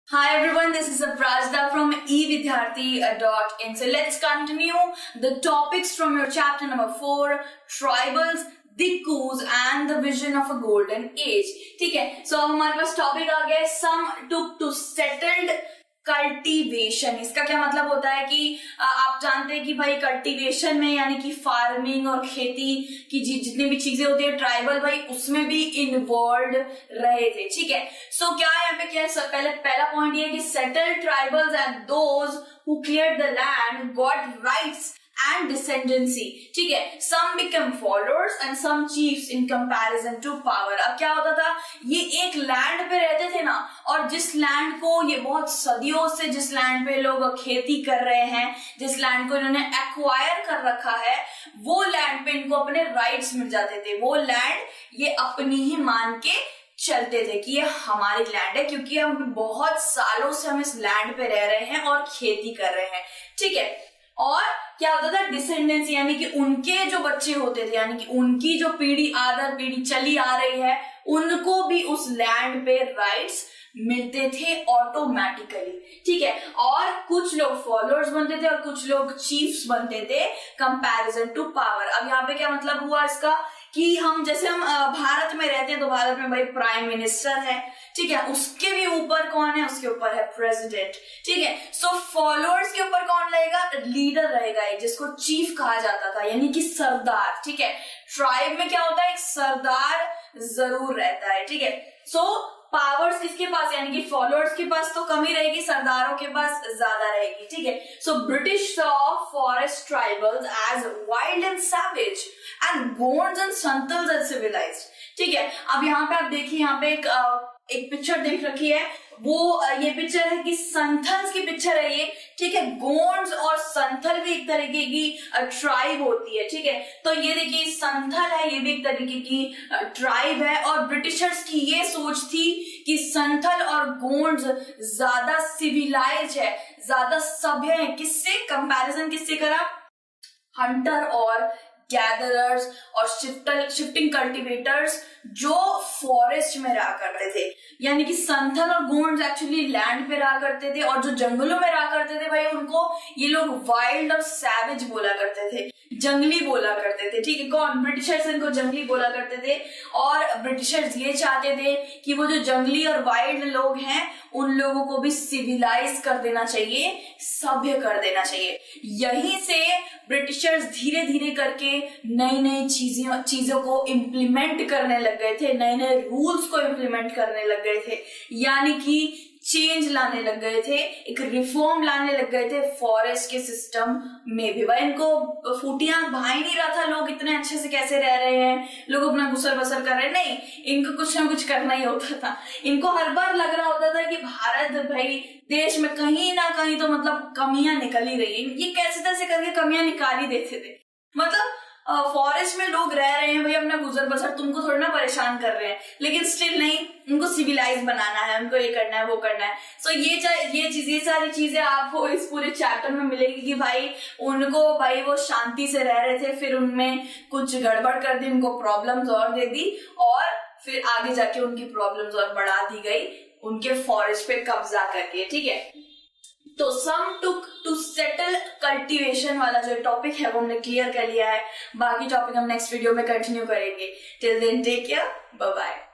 Hi everyone, this is Aprajda from evidyarthi.in. So let's continue the topics from your chapter number 4, Tribals, Dikkus and the Vision of a Golden Age. ठीक है, so अब हमारे पास topic आ गया है some took to settled cultivation. इसका क्या मतलब होता है कि आप जानते हैं कि भाई कल्टीवेशन में यानी कि फार्मिंग और खेती की जितनी भी चीजें होती है ट्राइबल भाई उसमें भी इन्वॉल्व रहे थे। ठीक है, सो क्या यहाँ पे क्या है, पहला पॉइंट ये है कि settled tribals and those who cleared the land got rights and descendancy। ठीक है, some became followers and some chiefs in comparison to power। अब क्या होता था, ये एक लैंड पे रहते थे ना, और जिस लैंड को ये बहुत सदियों से जिस लैंड पे लोग खेती कर रहे हैं, जिस लैंड को इन्होंने एक्वायर कर रखा है, वो लैंड पे इनको अपने राइट्स मिल जाते थे। वो लैंड ये अपनी ही मान के चलते थे कि ये हमारी लैंड है, क्योंकि हम बहुत सालों से हम इस लैंड पे रह रहे हैं और खेती कर रहे हैं। ठीक है, और क्या होता था, डिसेंडेंसी यानी कि उनके जो बच्चे होते थे, यानी कि उनकी जो पीढ़ी आदर पीढ़ी चली आ रही है, उनको भी उस लैंड पे राइट्स मिलते थे ऑटोमेटिकली। ठीक है, और कुछ लोग फॉलोअर्स बनते थे और कुछ लोग चीफ्स बनते थे कंपैरिजन टू पावर। अब यहाँ पे क्या मतलब हुआ इसका कि हम जैसे हम भारत में रहते हैं तो भारत में भाई प्राइम मिनिस्टर है। ठीक है, उसके भी ऊपर कौन है, उसके ऊपर है प्रेसिडेंट। ठीक है, सो फॉलोअर्स के ऊपर कौन रहेगा, लीडर रहेगा, जिसको चीफ कहा जाता था यानी कि सरदार। ठीक है, ट्राइब में क्या होता है, एक सरदार जरूर रहता है। ठीक है, सो पावर्स किसके पास, यानी कि फॉलोअर्स के पास तो कम ही रहेगी, सरदारों के पास ज्यादा रहेगी। ठीक है, so British saw forest tribals as wild and savage and Gonds and Santhals as civilised. ठीक है, अब यहाँ पे आप देखिए, यहाँ पे एक पिक्चर देख रखी है, वो ये पिक्चर है कि संथल्स की पिक्चर है ये। ठीक है, गोंड्स और संथल भी एक तरीके की ट्राइब होती है। ठीक है, तो ये देखिए संथल है, ये भी एक तरीके की ट्राइब है, और ब्रिटिशर्स की ये सोच थी कि संथल और गोंड्स ज्यादा सिविलाइज है, ज्यादा सभ्य है। किससे कंपैरिजन किससे करा, हंटर और गैदरर्स और शिफ्टिंग कल्टीवेटर्स जो फॉरेस्ट में रहा करते थे। यानी कि संथल और गोंड्स एक्चुअली लैंड पे रहा करते थे, और जो जंगलों में रहा करते थे भाई उनको ये लोग वाइल्ड और सैवेज बोला करते थे, जंगली बोला करते थे। ठीक है, कौन, ब्रिटिशर्स इनको जंगली बोला करते थे, और ब्रिटिशर्स ये चाहते थे कि वो जो जंगली और वाइल्ड लोग हैं उन लोगों को भी सिविलाइज कर देना चाहिए, सभ्य कर देना चाहिए। यहीं से ब्रिटिशर्स धीरे धीरे करके नई नई चीजों को इम्प्लीमेंट करने लग गए थे, नए नए रूल्स को इम्प्लीमेंट करने लग गए थे, यानी कि चेंज लाने लग गए थे, एक रिफॉर्म लाने लग गए थे फॉरेस्ट के सिस्टम में भी। भाई इनको फूटियां भा ही नहीं रहा था, लोग इतने अच्छे से कैसे रह रहे हैं, लोग अपना गुसर बसर कर रहे हैं, नहीं, इनको कुछ ना कुछ करना ही होता था। इनको हर बार लग रहा होता था कि भारत भाई देश में कहीं ना कहीं तो मतलब कमियां निकल ही रही है, ये कैसे तैसे करके कमियां निकाल ही देते थे। मतलब फॉरेस्ट में लोग रह रहे हैं भाई, अपना गुजर बसर, तुमको थोड़ा ना परेशान कर रहे हैं, लेकिन स्टिल नहीं, उनको सिविलाइज बनाना है, उनको ये करना है वो करना है। सो ये सारी चीजें आपको इस पूरे चैप्टर में मिलेगी कि भाई उनको भाई वो शांति से रह रहे थे, फिर उनमें कुछ गड़बड़ कर दी, उनको प्रॉब्लम्स और दे दी, और फिर आगे जाके उनकी प्रॉब्लम्स और बढ़ा दी गई उनके फॉरेस्ट पे कब्जा करके। ठीक है, तो सम टुक टू सेटल कल्टीवेशन वाला जो टॉपिक है वो हमने क्लियर कर लिया है। बाकी टॉपिक हम नेक्स्ट वीडियो में कंटिन्यू करेंगे। Till then take care, bye bye.